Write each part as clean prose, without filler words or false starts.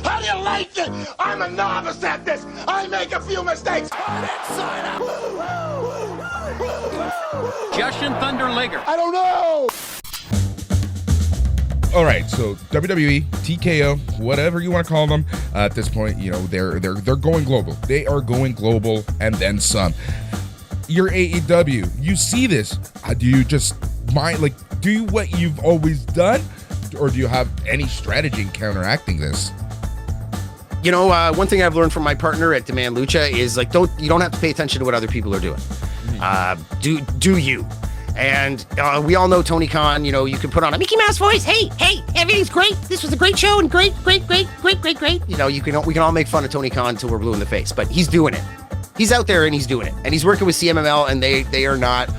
How do you like it? I'm a novice at this. I make a few mistakes. Jushin Thunder Liger. I don't know. All right, so WWE, TKO, whatever you want to call them, at this point, you know, they're going global. They are going global and then some. Your AEW, you see this. Do you just do what you've always done, or do you have any strategy in counteracting this? You know, one thing I've learned from my partner at Demand Lucha is you don't have to pay attention to what other people are doing. Do you? And we all know Tony Khan. You know, you can put on a Mickey Mouse voice. Hey, everything's great. This was a great show and great. You know, we can all make fun of Tony Khan until we're blue in the face, but he's doing it. He's out there and he's doing it, and he's working with CMLL, and they're not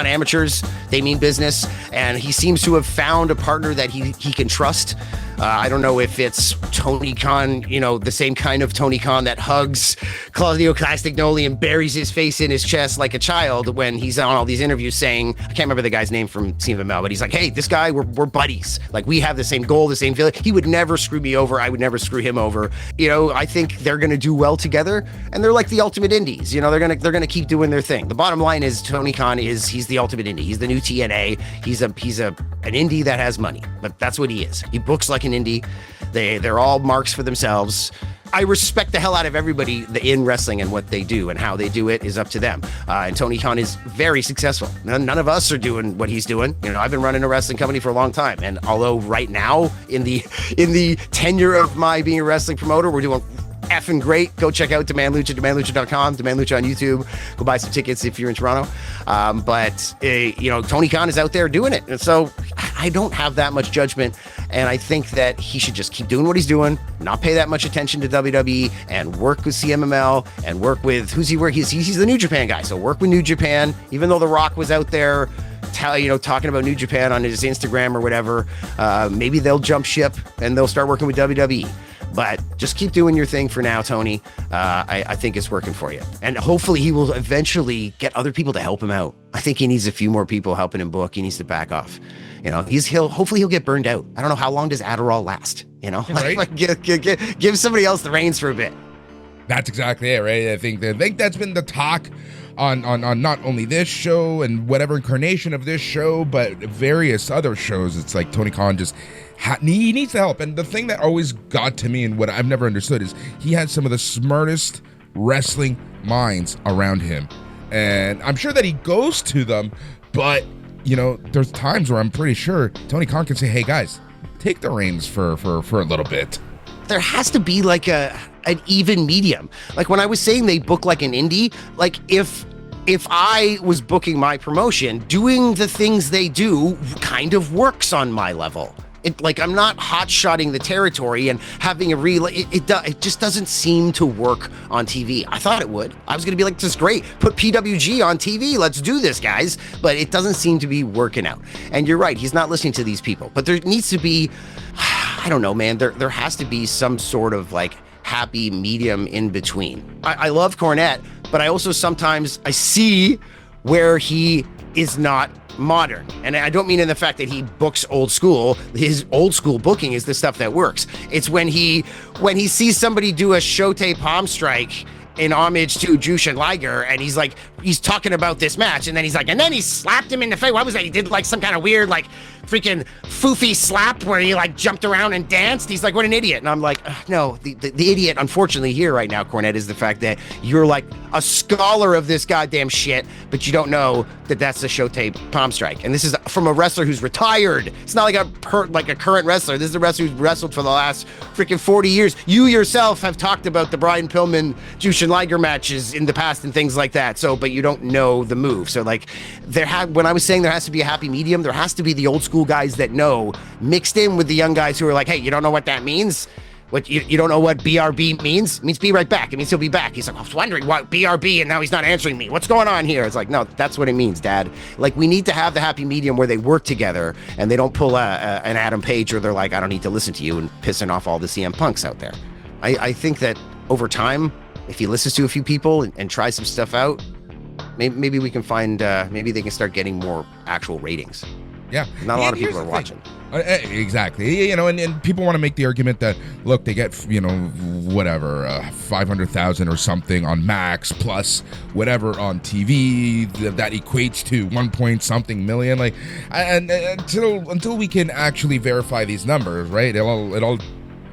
amateurs. They mean business, and he seems to have found a partner that he can trust. I don't know if it's Tony Khan, you know, the same kind of Tony Khan that hugs Claudio Castagnoli and buries his face in his chest like a child when he's on all these interviews saying, I can't remember the guy's name from CMLL, but he's like, hey, this guy, we're buddies. Like, we have the same goal, the same feeling. He would never screw me over. I would never screw him over. You know, I think they're going to do well together, and they're like the ultimate indies. You know, they're going to keep doing their thing. The bottom line is Tony Khan he's the ultimate indie. He's the new TNA. He's an indie that has money, but that's what he is. He books like an indie. They're all marks for themselves. I respect the hell out of everybody in wrestling, and what they do and how they do it is up to them. And Tony Khan is very successful. None of us are doing what he's doing. You know, I've been running a wrestling company for a long time, and although right now in the tenure of my being a wrestling promoter, we're doing effing great. Go check out Demand Lucha, demandlucha.com, Demand Lucha on YouTube. Go buy some tickets if you're in Toronto. But you know, Tony Khan is out there doing it. And so I don't have that much judgment. And I think that he should just keep doing what he's doing, not pay that much attention to WWE, and work with CMLL, and work with, he's the New Japan guy. So work with New Japan, even though The Rock was out there talking about New Japan on his Instagram or whatever. Maybe they'll jump ship and they'll start working with WWE. But just keep doing your thing for now, Tony. I think it's working for you. And hopefully he will eventually get other people to help him out. I think he needs a few more people helping him book. He needs to back off. You know, hopefully he'll get burned out. I don't know, how long does Adderall last? You know, right? Like give somebody else the reins for a bit. That's exactly it, right? I think that's been the talk on not only this show and whatever incarnation of this show, but various other shows. It's like Tony Khan just he needs the help. And the thing that always got to me and what I've never understood is he had some of the smartest wrestling minds around him. And I'm sure that he goes to them, but, you know, there's times where I'm pretty sure Tony Khan can say, hey, guys, take the reins for a little bit. There has to be like an even medium. Like when I was saying they book like an indie, like if I was booking my promotion, doing the things they do kind of works on my level. I'm not hot-shotting the territory and having a it just doesn't seem to work on TV. I thought it would. I was going to be like, this is great. Put PWG on TV. Let's do this, guys. But it doesn't seem to be working out. And you're right. He's not listening to these people. But there needs to be, I don't know, man. There has to be some sort of like happy medium in between. I love Cornette, but I also sometimes I see where he is not modern. And I don't mean in the fact that he books old school. His old school booking is the stuff that works. It's when he sees somebody do a Shote palm strike in homage to Jushin Liger, and he's talking about this match, and then he's like, and then he slapped him in the face. What was that? He did like some kind of weird like freaking foofy slap where he like jumped around and danced. He's like, what an idiot. And I'm like, no, the idiot unfortunately here right now, Cornette, is the fact that you're like a scholar of this goddamn shit, but you don't know that that's the Shote palm strike. And this is from a wrestler who's retired. It's not like a current wrestler. This is a wrestler who's wrestled for the last freaking 40 years. You yourself have talked about the Brian Pillman, Jushin Liger matches in the past and things like that. So, but you don't know the move. So like when I was saying there has to be a happy medium, there has to be the old school guys that know mixed in with the young guys who are like, hey, you don't know what that means? What you don't know what BRB means? It means be right back. It means he'll be back. He's like, I was wondering what BRB, and now he's not answering me. What's going on here? It's like, no, that's what it means, Dad. Like, we need to have the happy medium where they work together and they don't pull an Adam Page, or they're like, I don't need to listen to you, and pissing off all the CM Punks out there. I think that over time, if he listens to a few people and tries some stuff out, maybe we can find, maybe they can start getting more actual ratings. Yeah. Not a lot of people are watching. Exactly. You know, and people want to make the argument that, look, they get, you know, whatever, 500,000 or something on Max plus whatever on TV that equates to 1 point something million. Like, and until we can actually verify these numbers, right? It all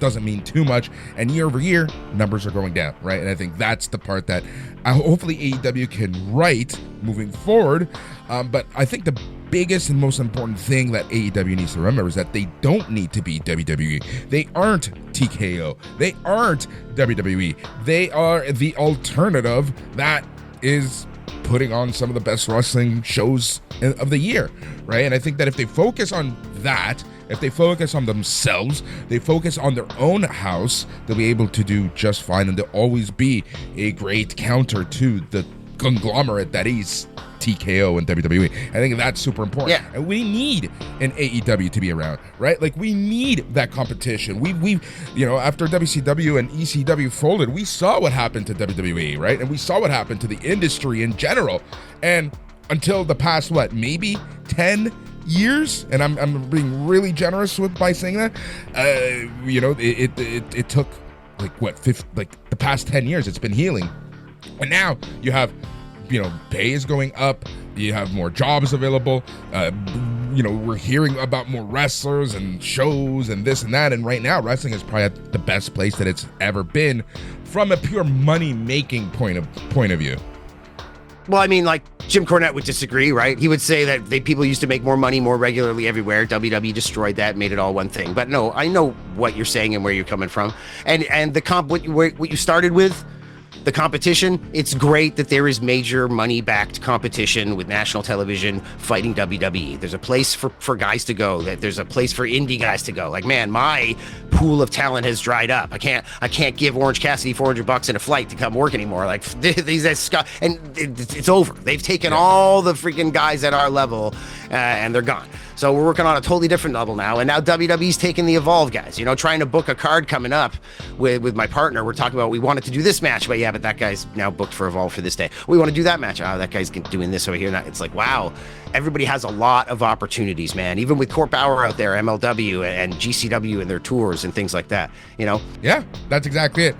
doesn't mean too much, and year over year numbers are going down, right? And I think that's the part that hopefully AEW can right moving forward. But I think the biggest and most important thing that AEW needs to remember is that they don't need to be WWE. They aren't TKO. They aren't WWE. They are the alternative that is putting on some of the best wrestling shows of the year, right? And I think that if they focus on that, if they focus on themselves, they focus on their own house, they'll be able to do just fine, and they'll always be a great counter to the conglomerate that is TKO and WWE. I think that's super important. Yeah. And we need an AEW to be around, right? Like, we need that competition. We you know, after WCW and ECW folded, we saw what happened to WWE, right? And we saw what happened to the industry in general. And until the past, maybe 10 years, and I'm being really generous by saying that, you know, it took the past 10 years, it's been healing. And now you have, you know, pay is going up, you have more jobs available, you know, we're hearing about more wrestlers and shows and this and that, and right now wrestling is probably at the best place that it's ever been from a pure money-making point of view. Well, I mean, like, Jim Cornette would disagree, right? He would say that people used to make more money more regularly everywhere. WWE destroyed that, made it all one thing. But no, I know what you're saying and where you're coming from. And what you started with, the competition, it's great that there is major money-backed competition with national television fighting WWE. There's a place for guys to go. That there's a place for indie guys to go. Like, man, my pool of talent has dried up. I can't give Orange Cassidy $400 in a flight to come work anymore. Like, these and it's over. They've taken all the freaking guys at our level, and they're gone. So we're working on a totally different level now, and now WWE's taking the Evolve guys. You know, trying to book a card coming up with my partner. We're talking about, we wanted to do this match, but yeah, but that guy's now booked for Evolve for this day. We want to do that match. Oh, that guy's doing this over here. Now it's like, wow, everybody has a lot of opportunities, man. Even with Court Bauer out there, MLW and GCW and their tours and things like that. You know? Yeah, that's exactly it.